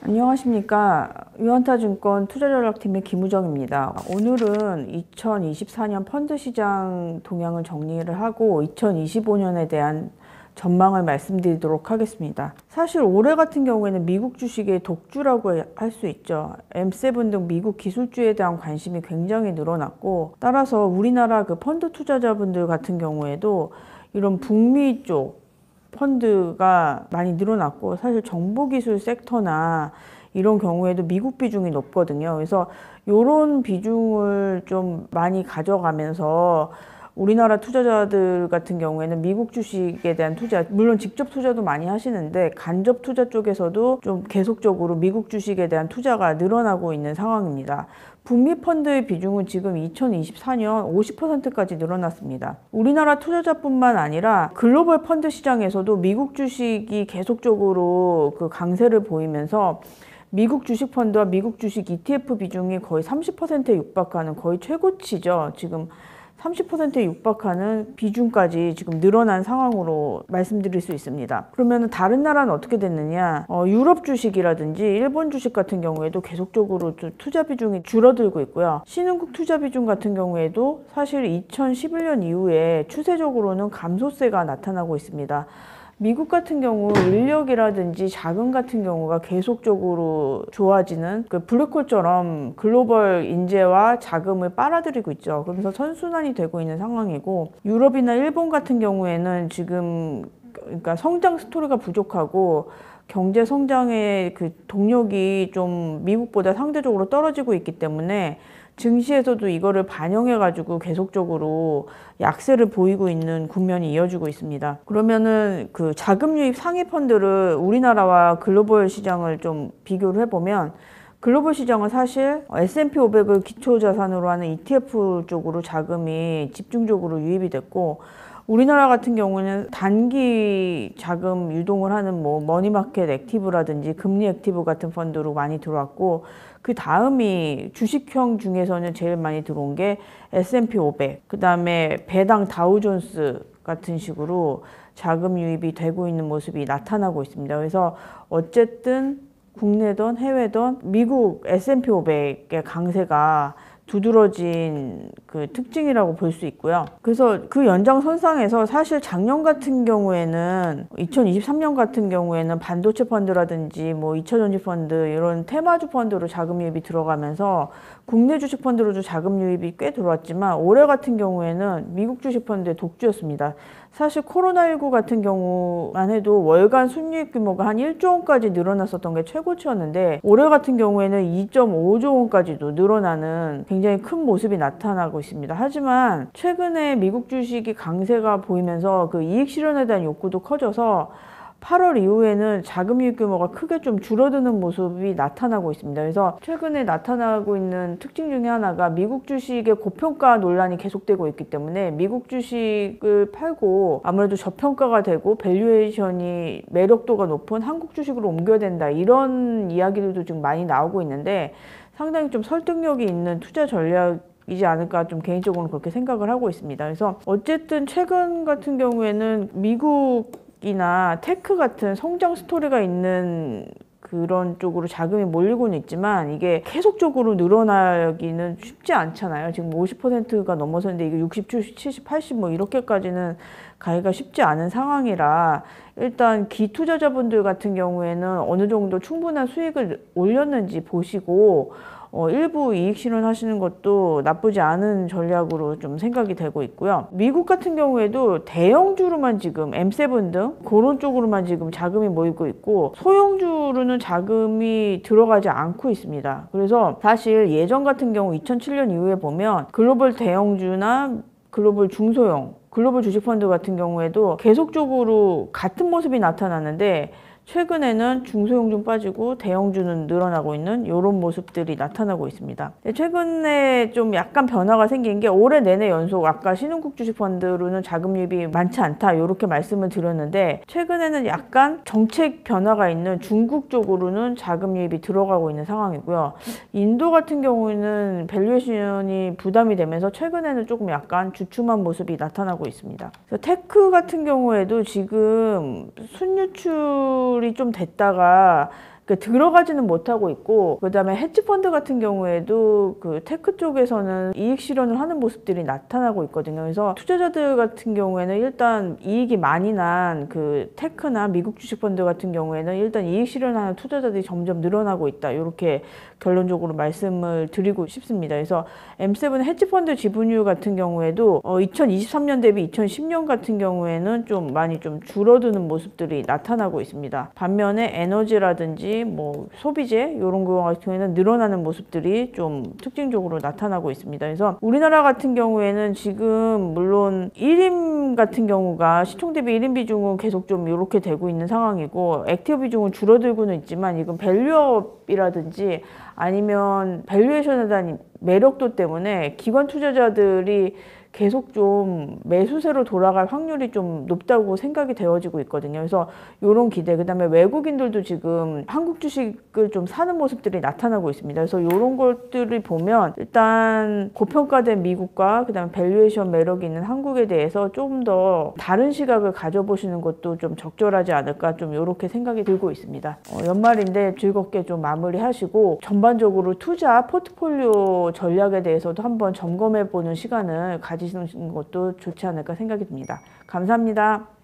안녕하십니까. 유한타증권 투자전략팀의 김우정입니다. 오늘은 2024년 펀드 시장 동향을 정리를 하고 2025년에 대한 전망을 말씀드리도록 하겠습니다. 사실 올해 같은 경우에는 미국 주식의 독주라고 할 수 있죠. M7 등 미국 기술주에 대한 관심이 굉장히 늘어났고, 따라서 우리나라 펀드 투자자분들 같은 경우에도 이런 북미 쪽 펀드가 많이 늘어났고, 사실 정보기술 섹터나 이런 경우에도 미국 비중이 높거든요. 그래서 이런 비중을 좀 많이 가져가면서 우리나라 투자자들 같은 경우에는 미국 주식에 대한 투자, 물론 직접 투자도 많이 하시는데 간접 투자 쪽에서도 좀 계속적으로 미국 주식에 대한 투자가 늘어나고 있는 상황입니다. 북미 펀드의 비중은 지금 2024년 50%까지 늘어났습니다. 우리나라 투자자뿐만 아니라 글로벌 펀드 시장에서도 미국 주식이 계속적으로 강세를 보이면서 미국 주식 펀드와 미국 주식 ETF 비중이 거의 30%에 육박하는 거의 최고치죠. 지금 30%에 육박하는 비중까지 지금 늘어난 상황으로 말씀드릴 수 있습니다. 그러면 다른 나라는 어떻게 됐느냐? 유럽 주식이라든지 일본 주식 같은 경우에도 계속적으로 투자 비중이 줄어들고 있고요. 신흥국 투자 비중 같은 경우에도 사실 2011년 이후에 추세적으로는 감소세가 나타나고 있습니다. 미국 같은 경우 인력이라든지 자금 같은 경우가 계속적으로 좋아지는 블랙홀처럼 글로벌 인재와 자금을 빨아들이고 있죠. 그러면서 선순환이 되고 있는 상황이고, 유럽이나 일본 같은 경우에는 지금 그러니까 성장 스토리가 부족하고 경제 성장의 동력이 좀 미국보다 상대적으로 떨어지고 있기 때문에 증시에서도 이거를 반영해가지고 계속적으로 약세를 보이고 있는 국면이 이어지고 있습니다. 그러면은 자금 유입 상위 펀드를 우리나라와 글로벌 시장을 좀 비교를 해보면, 글로벌 시장은 사실 S&P 500을 기초 자산으로 하는 ETF 쪽으로 자금이 집중적으로 유입이 됐고, 우리나라 같은 경우는 단기 자금 유동을 하는 머니마켓 액티브라든지 금리 액티브 같은 펀드로 많이 들어왔고, 그 다음이 주식형 중에서는 제일 많이 들어온 게 S&P 500, 그 다음에 배당 다우존스 같은 식으로 자금 유입이 되고 있는 모습이 나타나고 있습니다. 그래서 어쨌든 국내든 해외든 미국 S&P 500의 강세가 두드러진 특징이라고 볼 수 있고요. 그래서 연장선상에서 사실 작년 같은 경우에는 2023년 같은 경우에는 반도체 펀드라든지 2차전지 펀드 이런 테마주 펀드로 자금 유입이 들어가면서 국내 주식 펀드로도 자금 유입이 꽤 들어왔지만, 올해 같은 경우에는 미국 주식 펀드의 독주였습니다. 사실 코로나19 같은 경우만 해도 월간 순이익 규모가 한 1조 원까지 늘어났었던 게 최고치였는데, 올해 같은 경우에는 2.5조 원까지도 늘어나는 굉장히 큰 모습이 나타나고 있습니다. 하지만 최근에 미국 주식이 강세가 보이면서 이익 실현에 대한 욕구도 커져서 8월 이후에는 자금 유입 규모가 크게 좀 줄어드는 모습이 나타나고 있습니다. 그래서 최근에 나타나고 있는 특징 중에 하나가 미국 주식의 고평가 논란이 계속되고 있기 때문에 미국 주식을 팔고 아무래도 저평가가 되고 밸류에이션이 매력도가 높은 한국 주식으로 옮겨야 된다, 이런 이야기들도 지금 많이 나오고 있는데, 상당히 좀 설득력이 있는 투자 전략이지 않을까 좀 개인적으로는 그렇게 생각을 하고 있습니다. 그래서 어쨌든 최근 같은 경우에는 미국이나 테크 같은 성장 스토리가 있는 그런 쪽으로 자금이 몰리고는 있지만, 이게 계속적으로 늘어나기는 쉽지 않잖아요. 지금 50%가 넘어섰는데 이게 60, 70, 80 이렇게까지는 가기가 쉽지 않은 상황이라, 일단 기투자자분들 같은 경우에는 어느 정도 충분한 수익을 올렸는지 보시고 일부 이익 실현하시는 것도 나쁘지 않은 전략으로 좀 생각이 되고 있고요. 미국 같은 경우에도 대형주로만 지금 M7 등 그런 쪽으로만 지금 자금이 모이고 있고, 소형주로는 자금이 들어가지 않고 있습니다. 그래서 사실 예전 같은 경우 2007년 이후에 보면 글로벌 대형주나 글로벌 중소형, 글로벌 주식펀드 같은 경우에도 계속적으로 같은 모습이 나타나는데, 최근에는 중소형주 빠지고 대형주는 늘어나고 있는 이런 모습들이 나타나고 있습니다. 최근에 좀 약간 변화가 생긴 게, 올해 내내 연속 아까 신흥국 주식펀드로는 자금 유입이 많지 않다 이렇게 말씀을 드렸는데, 최근에는 약간 정책 변화가 있는 중국 쪽으로는 자금 유입이 들어가고 있는 상황이고요. 인도 같은 경우에는 밸류에이션이 부담이 되면서 최근에는 조금 약간 주춤한 모습이 나타나고 있습니다. 그래서 테크 같은 경우에도 지금 순유출이 좀 됐다가 그러니까 들어가지는 못하고 있고, 그다음에 헤지펀드 같은 경우에도 그 테크 쪽에서는 이익 실현을 하는 모습들이 나타나고 있거든요. 그래서 투자자들 같은 경우에는 일단 이익이 많이 난 그 테크나 미국 주식 펀드 같은 경우에는 일단 이익 실현하는 투자자들이 점점 늘어나고 있다. 이렇게 결론적으로 말씀을 드리고 싶습니다. 그래서 M7 헤지펀드 지분율 같은 경우에도 2023년 대비 2010년 같은 경우에는 좀 많이 좀 줄어드는 모습들이 나타나고 있습니다. 반면에 에너지라든지 뭐 소비재 이런 거 같은 경우에는 늘어나는 모습들이 좀 특징적으로 나타나고 있습니다. 그래서 우리나라 같은 경우에는 지금 물론 1임 같은 경우가 시총 대비 1임 비중은 계속 좀 이렇게 되고 있는 상황이고, 액티브 비중은 줄어들고는 있지만 이건 밸류업이라든지 아니면 밸류에이션에 대한 매력도 때문에 기관 투자자들이 계속 좀 매수세로 돌아갈 확률이 좀 높다고 생각이 되어지고 있거든요. 그래서 이런 기대, 그다음에 외국인들도 지금 한국 주식을 좀 사는 모습들이 나타나고 있습니다. 그래서 이런 것들을 보면 일단 고평가된 미국과 그다음에 밸류에이션 매력이 있는 한국에 대해서 좀 더 다른 시각을 가져보시는 것도 좀 적절하지 않을까, 좀 이렇게 생각이 들고 있습니다. 연말인데 즐겁게 좀 마무리하시고 전반적으로 투자 포트폴리오 전략에 대해서도 한번 점검해 보는 시간을 가지시는 것도 좋지 않을까 생각이 듭니다. 감사합니다.